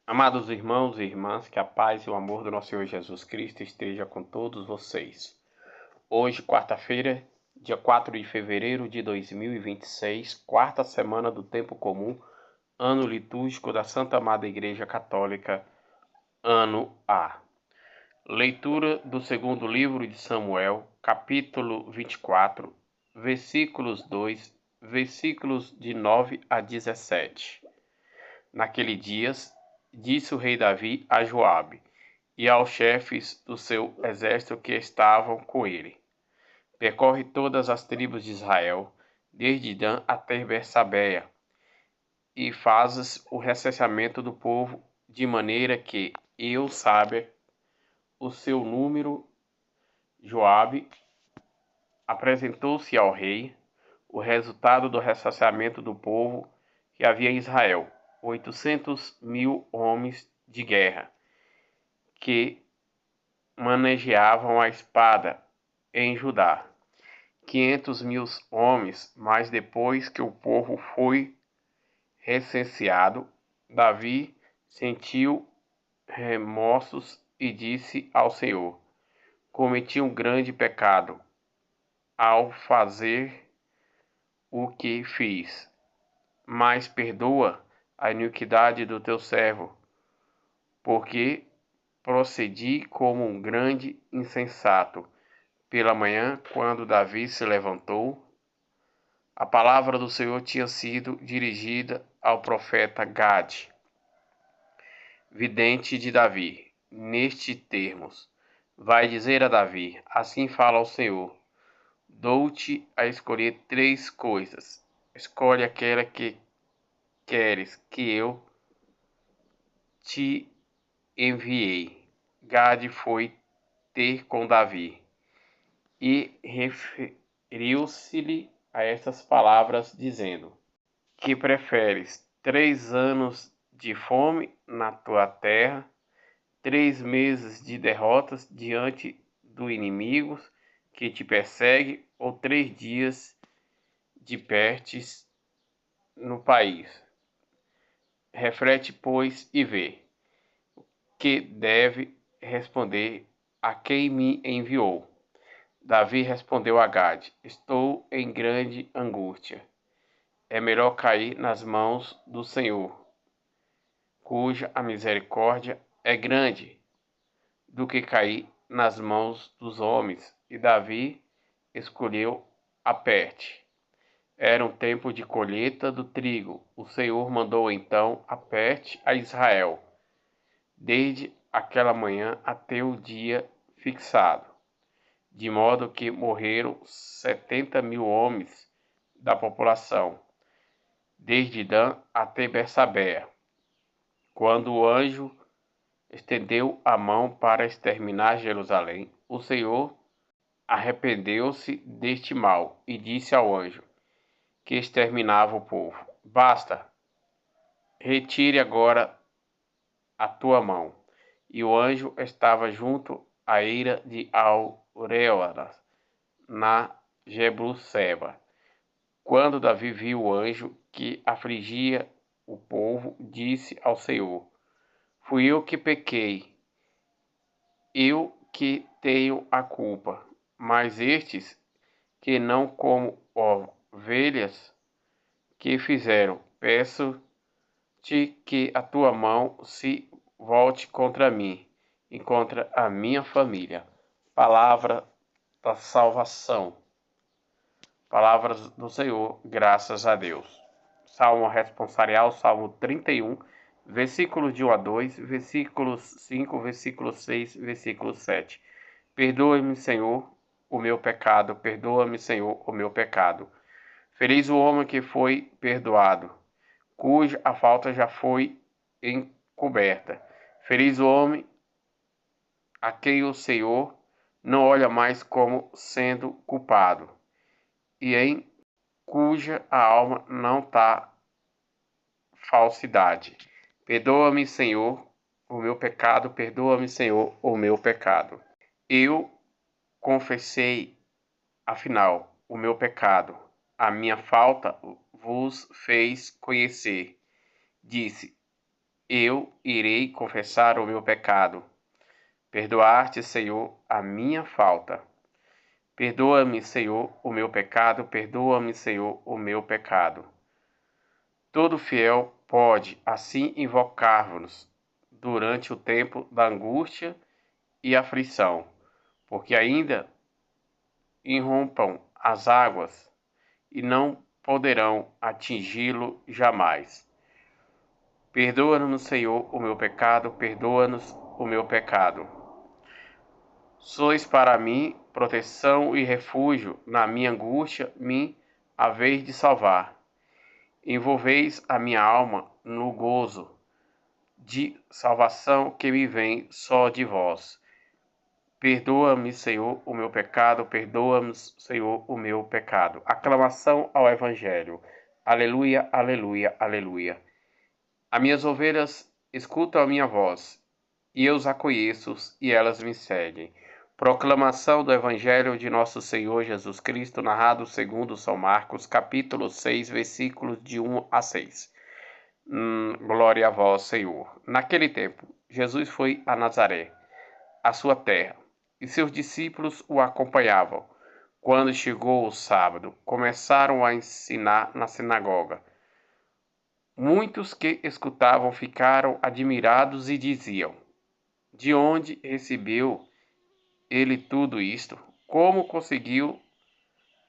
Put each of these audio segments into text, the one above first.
Amados irmãos e irmãs, que a paz e o amor do nosso Senhor Jesus Cristo esteja com todos vocês. Hoje, quarta-feira, dia 4 de fevereiro de 2026, quarta semana do Tempo Comum, ano litúrgico da Santa Amada Igreja Católica, ano A. Leitura do segundo livro de Samuel, capítulo 24, versículos 2, versículos de 9 a 17. Naqueles dias, disse o rei Davi a Joabe e aos chefes do seu exército que estavam com ele: percorre todas as tribos de Israel, desde Dan até Bersabeia, e fazes o recenseamento do povo, de maneira que eu saiba o seu número. Joabe apresentou-se ao rei o resultado do recenseamento do povo que havia em Israel: 800.000 homens de guerra, que manejavam a espada em Judá. 500.000 homens, mas depois que o povo foi recenseado, Davi sentiu remorsos e disse ao Senhor: cometi um grande pecado ao fazer o que fiz, mas perdoa a iniquidade do teu servo, porque procedi como um grande insensato. Pela manhã, quando Davi se levantou, a palavra do Senhor tinha sido dirigida ao profeta Gade, vidente de Davi, nestes termos: vai dizer a Davi: assim fala o Senhor, dou-te a escolher 3 coisas. Escolhe aquela que queres que eu te enviei. Gade foi ter com Davi e referiu-se-lhe a estas palavras, dizendo: que preferes 3 anos de fome na tua terra, 3 meses de derrotas diante do inimigo que te persegue, ou 3 dias de pestes no país? Reflete, pois, e vê que deve responder a quem me enviou. Davi respondeu a Gade: estou em grande angústia. É melhor cair nas mãos do Senhor, cuja a misericórdia é grande, do que cair nas mãos dos homens. E Davi escolheu a peste. Era um tempo de colheita do trigo. O Senhor mandou então a peste a Israel, desde aquela manhã até o dia fixado, de modo que morreram 70.000 homens da população, desde Dan até Bersabeia. Quando o anjo estendeu a mão para exterminar Jerusalém, o Senhor arrependeu-se deste mal e disse ao anjo que exterminava o povo: basta, retire agora a tua mão. E o anjo estava junto à eira de Aureolas, na Jebusseba. Quando Davi viu o anjo que afligia o povo, disse ao Senhor: fui eu que pequei, eu que tenho a culpa. Mas estes, que não como ovelhas, que fizeram? Peço-te que a tua mão se volte contra mim e contra a minha família. Palavra da salvação. Palavras do Senhor, graças a Deus. Salmo responsorial, Salmo 31, versículos de 1 a 2, versículos 5, versículo 6, versículo 7. Perdoa-me, Senhor, o meu pecado, perdoa-me, Senhor, o meu pecado. Feliz o homem que foi perdoado, cuja a falta já foi encoberta. Feliz o homem a quem o Senhor não olha mais como sendo culpado, e em cuja a alma não está falsidade. Perdoa-me, Senhor, o meu pecado, perdoa-me, Senhor, o meu pecado. Eu confessei, afinal, o meu pecado, a minha falta vos fez conhecer. Disse: eu irei confessar o meu pecado. Perdoar-te, Senhor, a minha falta. Perdoa-me, Senhor, o meu pecado, perdoa-me, Senhor, o meu pecado. Todo fiel pode assim invocar-vos durante o tempo da angústia e aflição, porque ainda irrompam as águas e não poderão atingi-lo jamais. Perdoa-nos, Senhor, o meu pecado, perdoa-nos o meu pecado. Sois para mim proteção e refúgio na minha angústia, me haveis de salvar. Envolveis a minha alma no gozo de salvação que me vem só de vós. Perdoa-me, Senhor, o meu pecado, perdoa-me, Senhor, o meu pecado. Aclamação ao Evangelho. Aleluia, aleluia, aleluia. As minhas ovelhas escutam a minha voz, e eu as conheço, e elas me seguem. Proclamação do Evangelho de nosso Senhor Jesus Cristo, narrado segundo São Marcos, capítulo 6, versículos de 1 a 6. Glória a vós, Senhor. Naquele tempo, Jesus foi a Nazaré, a sua terra, e seus discípulos o acompanhavam. Quando chegou o sábado, começaram a ensinar na sinagoga. Muitos que escutavam ficaram admirados e diziam: de onde recebeu ele tudo isto? Como conseguiu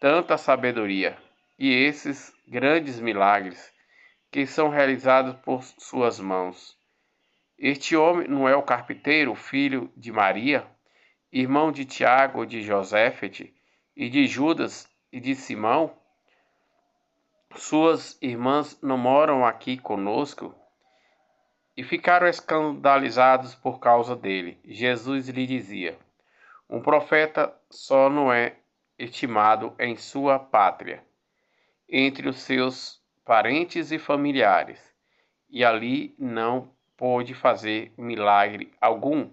tanta sabedoria e esses grandes milagres que são realizados por suas mãos? Este homem não é o carpinteiro, filho de Maria, irmão de Tiago, de José e de Judas e de Simão? Suas irmãs não moram aqui conosco? E ficaram escandalizados por causa dele. Jesus lhe dizia: um profeta só não é estimado em sua pátria, entre os seus parentes e familiares, e ali não pôde fazer milagre algum.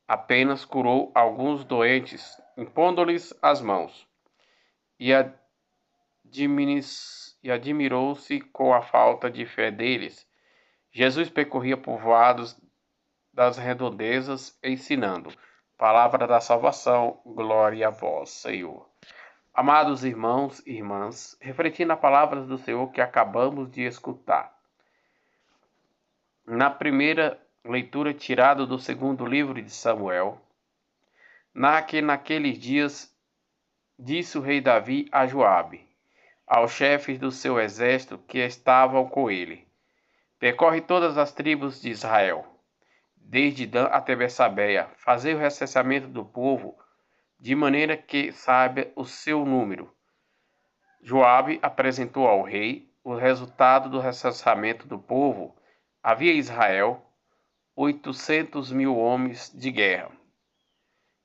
Apenas curou alguns doentes, impondo-lhes as mãos, e admirou-se com a falta de fé deles. Jesus percorria povoados das redondezas, ensinando. Palavra da salvação, glória a vós, Senhor. Amados irmãos e irmãs, refletindo a palavra do Senhor que acabamos de escutar. Na primeira leitura tirada do segundo livro de Samuel, naqueles dias disse o rei Davi a Joabe, aos chefes do seu exército que estavam com ele: percorre todas as tribos de Israel, desde Dan até Betsabeia, fazei o recenseamento do povo, de maneira que saiba o seu número. Joabe apresentou ao rei o resultado do recenseamento do povo. Havia em Israel 800.000 homens de guerra,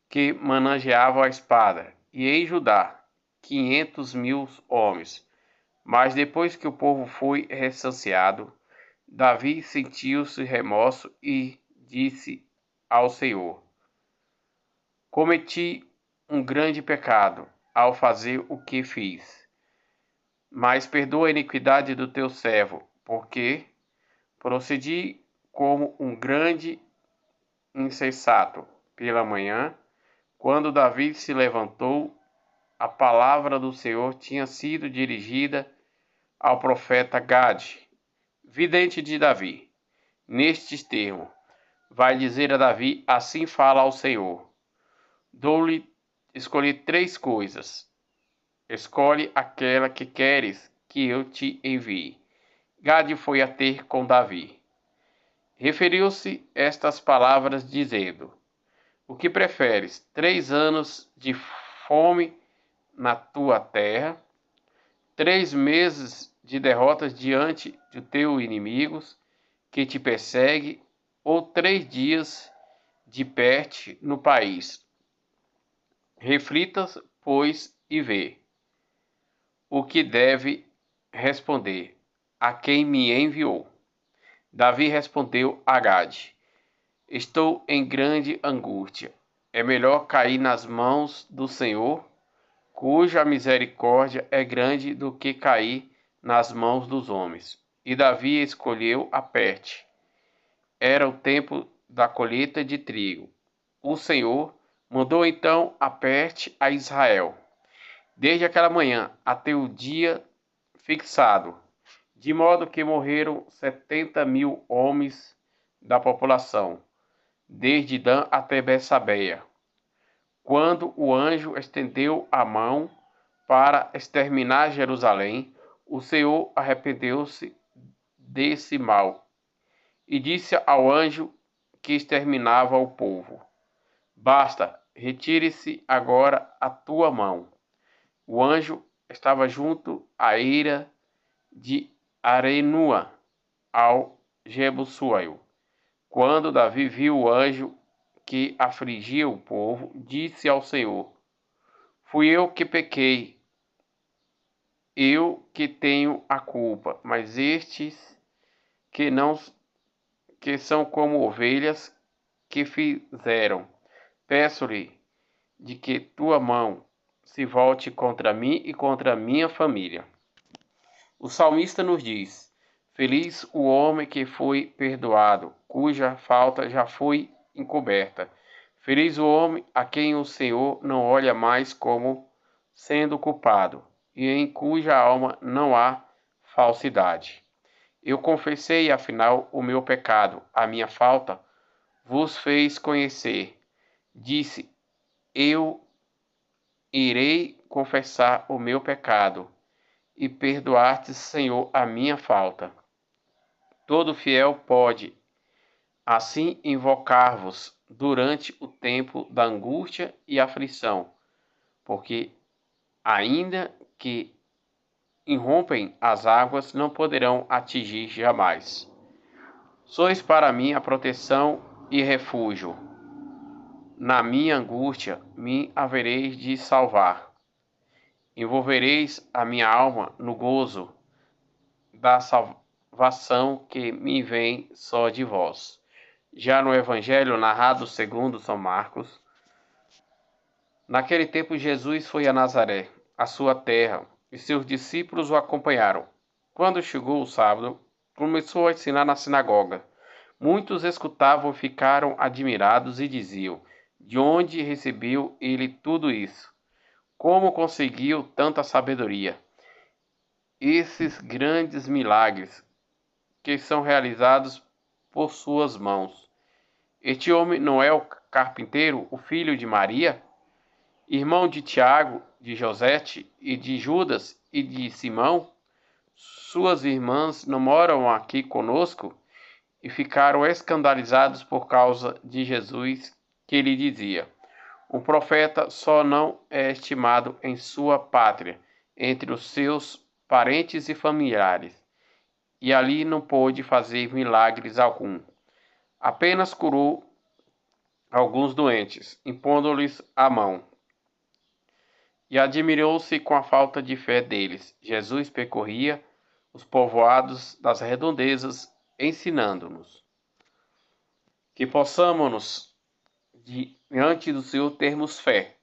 que manejavam a espada, e em Judá 500.000 homens. Mas depois que o povo foi recenseado, Davi sentiu-se remorso e disse ao Senhor: cometi um grande pecado ao fazer o que fiz. Mas perdoa a iniquidade do teu servo, porque procedi como um grande insensato. Pela manhã, quando Davi se levantou, a palavra do Senhor tinha sido dirigida ao profeta Gade, vidente de Davi. Nestes termos, vai dizer a Davi: assim fala ao Senhor. Escolhi 3 coisas. Escolhe aquela que queres que eu te envie. Gade foi a ter com Davi. Referiu-se estas palavras dizendo: o que preferes, 3 anos de fome na tua terra, 3 meses de derrotas diante de teus inimigos que te perseguem, ou 3 dias de peste no país? Reflitas, pois, e vê o que deve responder a quem me enviou. Davi respondeu a Gade: estou em grande angústia. É melhor cair nas mãos do Senhor, cuja misericórdia é grande, do que cair nas mãos dos homens. E Davi escolheu a peste. Era o tempo da colheita de trigo. O Senhor mandou então a peste a Israel, desde aquela manhã até o dia fixado, de modo que morreram 70.000 homens da população, desde Dan até Betsabeia. Quando o anjo estendeu a mão para exterminar Jerusalém, o Senhor arrependeu-se desse mal e disse ao anjo que exterminava o povo: Basta, retire-se agora a tua mão. O anjo estava junto à eira de Arenua, ao Jebusuel. Quando Davi viu o anjo que afligia o povo, disse ao Senhor: Fui eu que pequei, eu que tenho a culpa, mas estes que são como ovelhas que fizeram. Peço-lhe de que tua mão se volte contra mim e contra minha família. O salmista nos diz: Feliz o homem que foi perdoado, cuja falta já foi encoberta. Feliz o homem a quem o Senhor não olha mais como sendo culpado, e em cuja alma não há falsidade. Eu confessei, afinal, o meu pecado, a minha falta vos fez conhecer. Disse: Eu irei confessar o meu pecado e perdoar-te, Senhor, a minha falta. Todo fiel pode, assim, invocar-vos durante o tempo da angústia e aflição, porque, ainda que irrompem as águas, não poderão atingir jamais. Sois para mim a proteção e refúgio. Na minha angústia me havereis de salvar. Envolvereis a minha alma no gozo da salvação que me vem só de vós. Já no Evangelho narrado segundo São Marcos, naquele tempo Jesus foi a Nazaré, a sua terra, e seus discípulos o acompanharam. Quando chegou o sábado, começou a ensinar na sinagoga. Muitos escutavam e ficaram admirados e diziam: De onde recebeu ele tudo isso? Como conseguiu tanta sabedoria? Esses grandes milagres que são realizados por suas mãos. Este homem não é o carpinteiro, o filho de Maria, irmão de Tiago, de Josete e de Judas e de Simão? Suas irmãs não moram aqui conosco? E ficaram escandalizados por causa de Jesus, que lhe dizia: Um profeta só não é estimado em sua pátria, entre os seus parentes e familiares, e ali não pôde fazer milagres algum. Apenas curou alguns doentes, impondo-lhes a mão. E admirou-se com a falta de fé deles. Jesus percorria os povoados das redondezas, ensinando-nos. Que possamos, diante do Senhor, termos fé,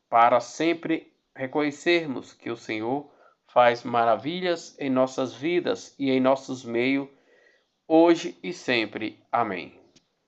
para sempre reconhecermos que o Senhor faz maravilhas em nossas vidas e em nossos meios, hoje e sempre. Amém.